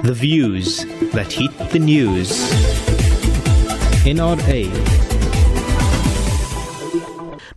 The views that hit the news. NRA.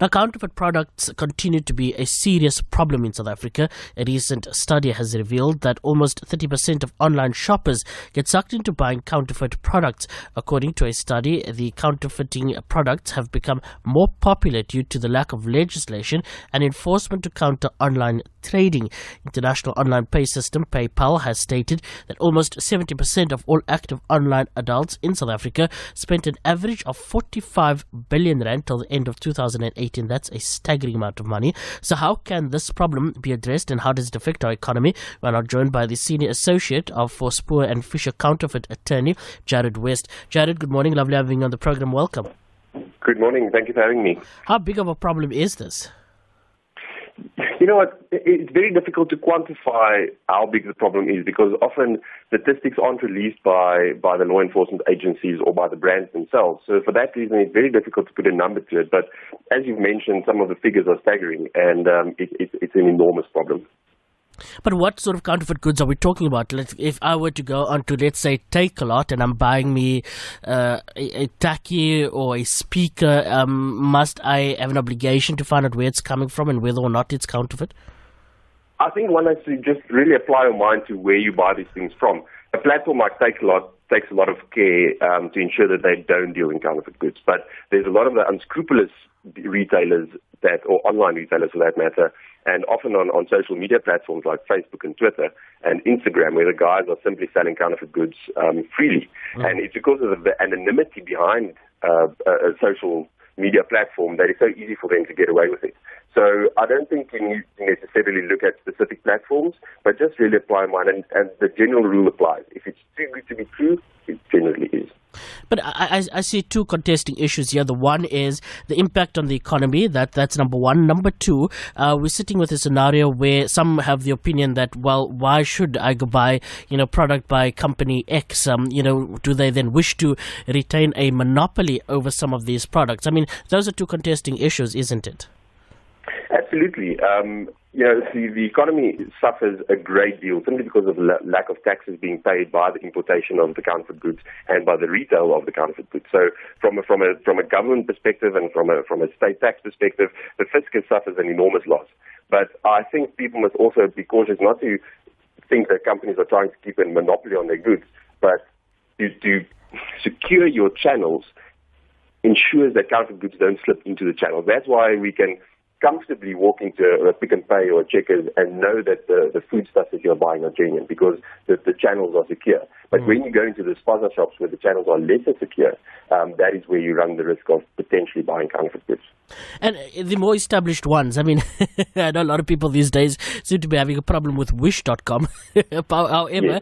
Now, counterfeit products continue to be a serious problem in South Africa. A recent study has revealed that almost 30% of online shoppers get sucked into buying counterfeit products. According to a study, the counterfeiting products have become more popular due to the lack of legislation and enforcement to counter online trading. International online pay system PayPal has stated that almost 70% of all active online adults in South Africa spent an average of 45 billion rand till the end of 2018. That's a staggering amount of money. So how can this problem be addressed and how does it affect our economy? We're now joined by the Senior Associate of Spoor and Fisher Counterfeit Attorney, Jared West. Jared, good morning. Lovely having you on the program. Welcome. Good morning. Thank you for having me. How big of a problem is this? You know what? It's very difficult to quantify how big the problem is because often statistics aren't released by the law enforcement agencies or by the brands themselves. So for that reason, it's very difficult to put a number to it. But as you've mentioned, some of the figures are staggering, and it's an enormous problem. But what sort of counterfeit goods are we talking about? If I were to go onto, let's say, Takealot and I'm buying me a tacky or a speaker, must I have an obligation to find out where it's coming from and whether or not it's counterfeit? I think one has to just really apply your mind to where you buy these things from. A platform like Takealot takes a lot of care to ensure that they don't deal in counterfeit goods. But there's a lot of the unscrupulous retailers or online retailers for that matter, and often on social media platforms like Facebook and Twitter and Instagram, where the guys are simply selling counterfeit goods freely. And it's because of the anonymity behind a social media platform that it's so easy for them to get away with it. So I don't think you need to necessarily look at specific platforms, but just really apply mine, and the general rule applies. If it's too good to be true, it generally is. But I see two contesting issues here. The one is the impact on the economy. That's number one. Number two, we're sitting with a scenario where some have the opinion that, well, why should I go buy, product by company X? Do they then wish to retain a monopoly over some of these products? I mean, those are two contesting issues, isn't it? Absolutely. The economy suffers a great deal simply because of lack of taxes being paid by the importation of the counterfeit goods and by the retail of the counterfeit goods. So from a government perspective and from a state tax perspective, the fiscus suffers an enormous loss. But I think people must also be cautious not to think that companies are trying to keep a monopoly on their goods, but to secure your channels ensures that counterfeit goods don't slip into the channel. That's why we can comfortably walk into a Pick and Pay or a Checkers and know that the foodstuffs that you're buying are genuine because the channels are secure. But when you go into the spaza shops where the channels are lesser secure, that is where you run the risk of potentially buying counterfeit goods. And the more established ones, I mean, I know a lot of people these days seem to be having a problem with Wish.com. However,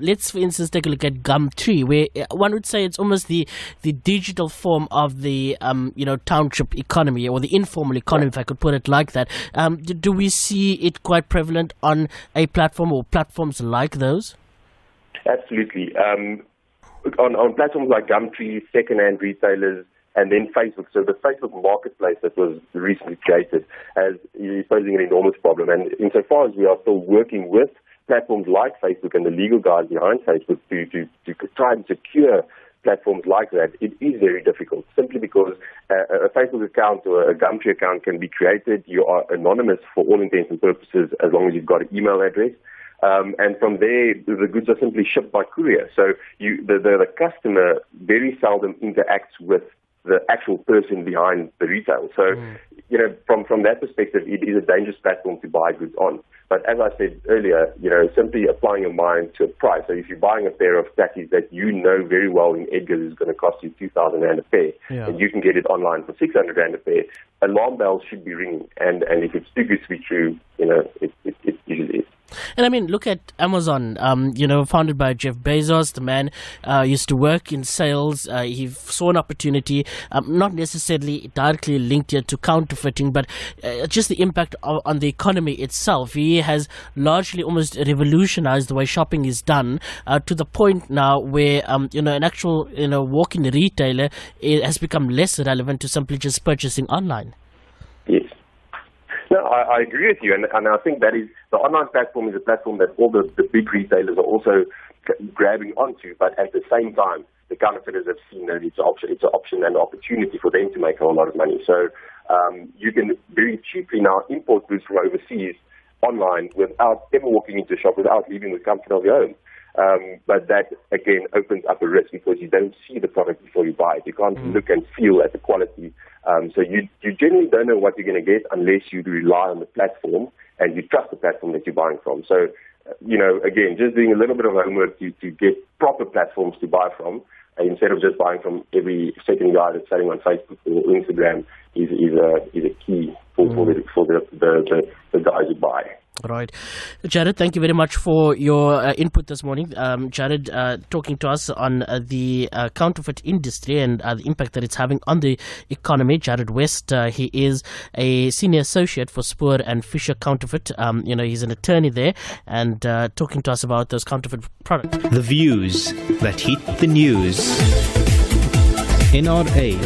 let's, for instance, take a look at Gumtree, where one would say it's almost the digital form of the, township economy or the informal economy, if I could put it like that. Do we see it quite prevalent on a platform or platforms like those? Absolutely. On platforms like Gumtree, second-hand retailers, and then Facebook. So the Facebook marketplace that was recently created is posing an enormous problem. And insofar as we are still working with platforms like Facebook and the legal guys behind Facebook to try and secure platforms like that, it is very difficult, simply because a Facebook account or a Gumtree account can be created. You are anonymous for all intents and purposes as long as you've got an email address. And from there, the goods are simply shipped by courier. So the customer very seldom interacts with the actual person behind the retail. So, from that perspective, it is a dangerous platform to buy goods on. But as I said earlier, simply applying your mind to a price. So if you're buying a pair of tackies that you know very well in Edgar's is going to cost you 2,000 Rand a pair, and you can get it online for 600 Rand a pair, alarm bells should be ringing. And if it's too good to be true, it usually is. And I mean, look at Amazon, founded by Jeff Bezos. The man used to work in sales. He saw an opportunity, not necessarily directly linked here to counterfeiting, but just the impact on the economy itself. He has largely almost revolutionized the way shopping is done to the point now where, an actual, walk-in retailer has become less relevant to simply just purchasing online. Yes. No, I agree with you, and I think that is the online platform is a platform that all the big retailers are also grabbing onto, but at the same time, the counterfeiters have seen that it's an option and an opportunity for them to make a whole lot of money. So you can very cheaply now import goods from overseas online without ever walking into a shop, without leaving the comfort of your home. But that, again, opens up a risk because you don't see the product before you buy it. You can't look and feel at the quality. So you generally don't know what you're going to get unless you rely on the platform and you trust the platform that you're buying from. So, again, just doing a little bit of homework to get proper platforms to buy from instead of just buying from every second guy that's selling on Facebook or Instagram is a key for the guys who buy. Right. Jared, thank you very much for your input this morning. Jared talking to us on the counterfeit industry and the impact that it's having on the economy. Jared West, he is a senior associate for Spoor and Fisher Counterfeit. He's an attorney there and talking to us about those counterfeit products. The views that hit the news. NRA